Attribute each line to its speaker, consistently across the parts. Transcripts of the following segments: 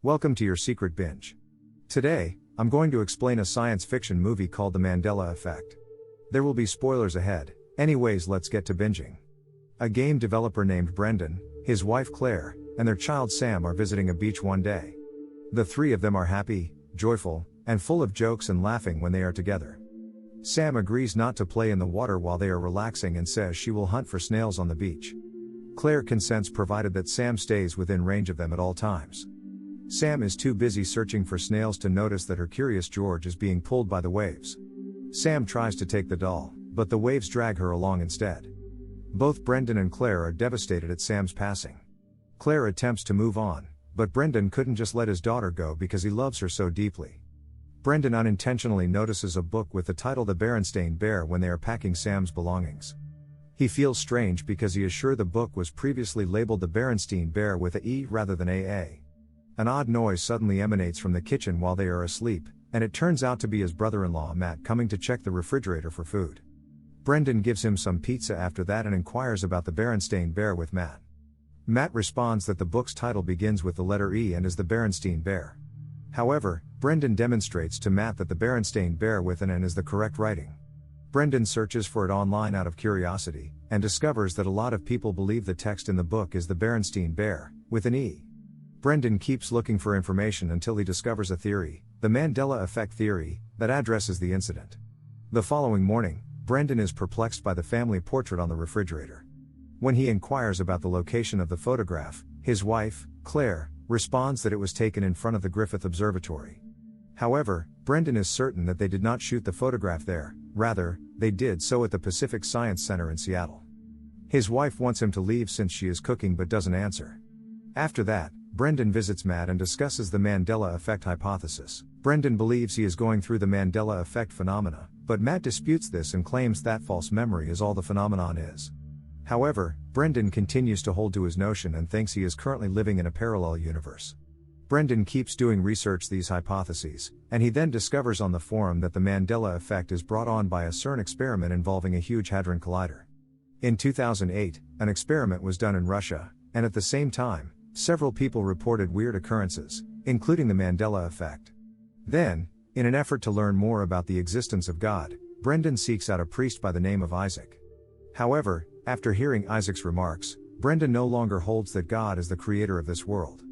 Speaker 1: Welcome to your secret binge. Today, I'm going to explain a science fiction movie called The Mandela Effect. There will be spoilers ahead, anyways let's get to binging. A game developer named Brendan, his wife Claire, and their child Sam are visiting a beach one day. The three of them are happy, joyful, and full of jokes and laughing when they are together. Sam agrees not to play in the water while they are relaxing and says she will hunt for snails on the beach. Claire consents provided that Sam stays within range of them at all times. Sam is too busy searching for snails to notice that her curious George is being pulled by the waves. Sam tries to take the doll, but the waves drag her along instead. Both Brendan and Claire are devastated at Sam's passing. Claire attempts to move on, but Brendan couldn't just let his daughter go because he loves her so deeply. Brendan unintentionally notices a book with the title The Berenstain Bear when they are packing Sam's belongings. He feels strange because he is sure the book was previously labeled The Berenstain Bear with a E rather than AA. An odd noise suddenly emanates from the kitchen while they are asleep, and it turns out to be his brother-in-law Matt coming to check the refrigerator for food. Brendan gives him some pizza after that and inquires about the Berenstain Bear with Matt. Matt responds that the book's title begins with the letter E and is the Berenstain Bear. However, Brendan demonstrates to Matt that the Berenstain Bear with an N is the correct writing. Brendan searches for it online out of curiosity, and discovers that a lot of people believe the text in the book is the Berenstain Bear, with an E. Brendan keeps looking for information until he discovers a theory, the Mandela Effect theory, that addresses the incident. The following morning, Brendan is perplexed by the family portrait on the refrigerator. When he inquires about the location of the photograph, his wife, Claire, responds that it was taken in front of the Griffith Observatory. However, Brendan is certain that they did not shoot the photograph there, rather, they did so at the Pacific Science Center in Seattle. His wife wants him to leave since she is cooking but doesn't answer. After that, Brendan visits Matt and discusses the Mandela Effect hypothesis. Brendan believes he is going through the Mandela Effect phenomena, but Matt disputes this and claims that false memory is all the phenomenon is. However, Brendan continues to hold to his notion and thinks he is currently living in a parallel universe. Brendan keeps doing research these hypotheses, and he then discovers on the forum that the Mandela Effect is brought on by a CERN experiment involving a huge hadron collider. In 2008, an experiment was done in Russia, and at the same time, several people reported weird occurrences, including the Mandela Effect. Then, in an effort to learn more about the existence of God, Brendan seeks out a priest by the name of Isaac. However, after hearing Isaac's remarks, Brendan no longer holds that God is the creator of this world.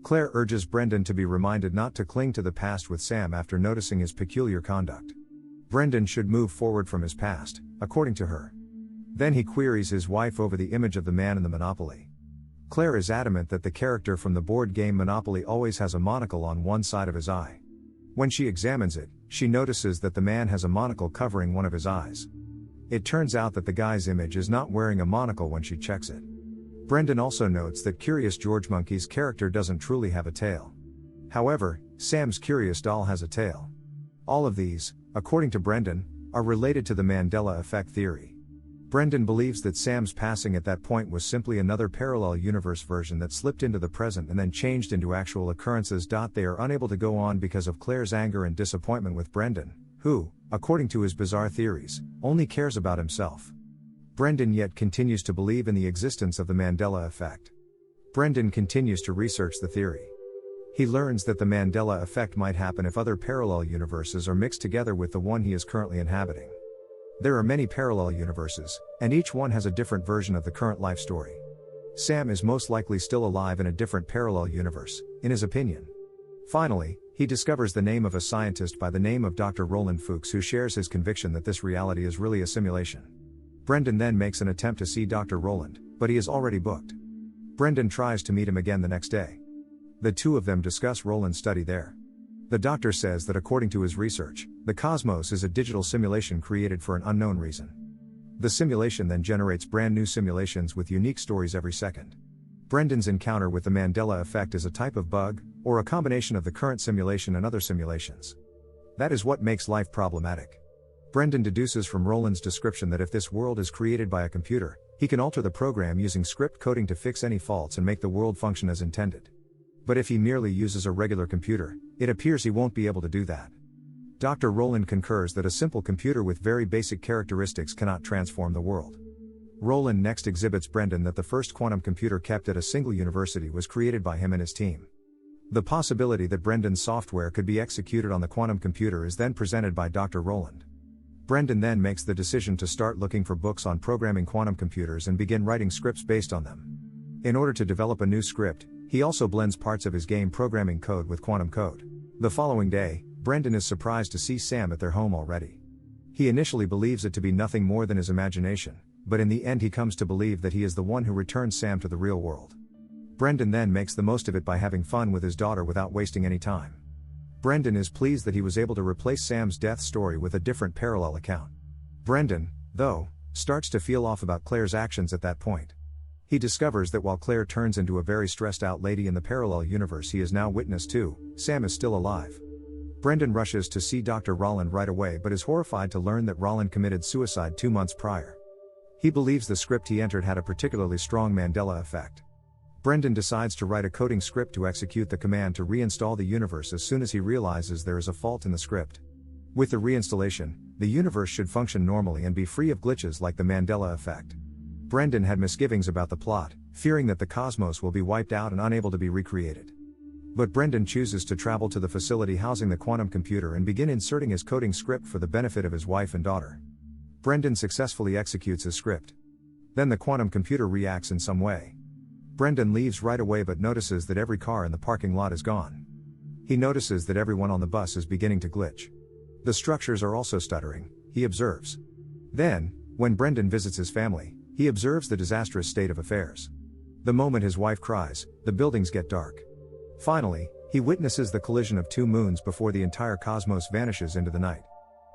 Speaker 1: Claire urges Brendan to be reminded not to cling to the past with Sam after noticing his peculiar conduct. Brendan should move forward from his past, according to her. Then he queries his wife over the image of the man in the Monopoly. Claire is adamant that the character from the board game Monopoly always has a monocle on one side of his eye. When she examines it, she notices that the man has a monocle covering one of his eyes. It turns out that the guy's image is not wearing a monocle when she checks it. Brendan also notes that Curious George Monkey's character doesn't truly have a tail. However, Sam's curious doll has a tail. All of these, according to Brendan, are related to the Mandela Effect theory. Brendan believes that Sam's passing at that point was simply another parallel universe version that slipped into the present and then changed into actual occurrences. They are unable to go on because of Claire's anger and disappointment with Brendan, who, according to his bizarre theories, only cares about himself. Brendan yet continues to believe in the existence of the Mandela Effect. Brendan continues to research the theory. He learns that the Mandela Effect might happen if other parallel universes are mixed together with the one he is currently inhabiting. There are many parallel universes, and each one has a different version of the current life story. Sam is most likely still alive in a different parallel universe, in his opinion. Finally, he discovers the name of a scientist by the name of Dr. Roland Fuchs who shares his conviction that this reality is really a simulation. Brendan then makes an attempt to see Dr. Roland, but he is already booked. Brendan tries to meet him again the next day. The two of them discuss Roland's study there. The doctor says that according to his research, the cosmos is a digital simulation created for an unknown reason. The simulation then generates brand new simulations with unique stories every second. Brendan's encounter with the Mandela Effect is a type of bug, or a combination of the current simulation and other simulations. That is what makes life problematic. Brendan deduces from Roland's description that if this world is created by a computer, he can alter the program using script coding to fix any faults and make the world function as intended. But if he merely uses a regular computer, it appears he won't be able to do that. Dr. Roland concurs that a simple computer with very basic characteristics cannot transform the world. Roland next exhibits Brendan that the first quantum computer kept at a single university was created by him and his team. The possibility that Brendan's software could be executed on the quantum computer is then presented by Dr. Rowland. Brendan then makes the decision to start looking for books on programming quantum computers and begin writing scripts based on them. In order to develop a new script, he also blends parts of his game programming code with quantum code. The following day, Brendan is surprised to see Sam at their home already. He initially believes it to be nothing more than his imagination, but in the end he comes to believe that he is the one who returns Sam to the real world. Brendan then makes the most of it by having fun with his daughter without wasting any time. Brendan is pleased that he was able to replace Sam's death story with a different parallel account. Brendan, though, starts to feel off about Claire's actions at that point. He discovers that while Claire turns into a very stressed out lady in the parallel universe he is now witness to, Sam is still alive. Brendan rushes to see Dr. Rowland right away but is horrified to learn that Rowland committed suicide 2 months prior. He believes the script he entered had a particularly strong Mandela effect. Brendan decides to write a coding script to execute the command to reinstall the universe as soon as he realizes there is a fault in the script. With the reinstallation, the universe should function normally and be free of glitches like the Mandela effect. Brendan had misgivings about the plot, fearing that the cosmos will be wiped out and unable to be recreated. But Brendan chooses to travel to the facility housing the quantum computer and begin inserting his coding script for the benefit of his wife and daughter. Brendan successfully executes his script. Then the quantum computer reacts in some way. Brendan leaves right away but notices that every car in the parking lot is gone. He notices that everyone on the bus is beginning to glitch. The structures are also stuttering, he observes. Then, when Brendan visits his family, he observes the disastrous state of affairs. The moment his wife cries, the buildings get dark. Finally, he witnesses the collision of 2 moons before the entire cosmos vanishes into the night.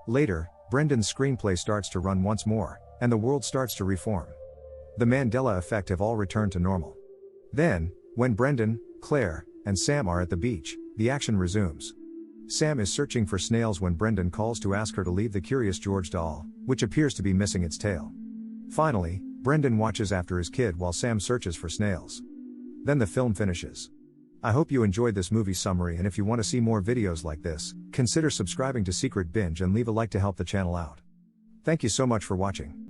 Speaker 1: Later, Brendan's screenplay starts to run once more, and the world starts to reform. The Mandela effect have all returned to normal. Then, when Brendan, Claire, and Sam are at the beach, the action resumes. Sam is searching for snails when Brendan calls to ask her to leave the Curious George doll, which appears to be missing its tail. Finally, Brendan watches after his kid while Sam searches for snails. Then the film finishes. I hope you enjoyed this movie summary, and if you want to see more videos like this, consider subscribing to Secret Binge and leave a like to help the channel out. Thank you so much for watching.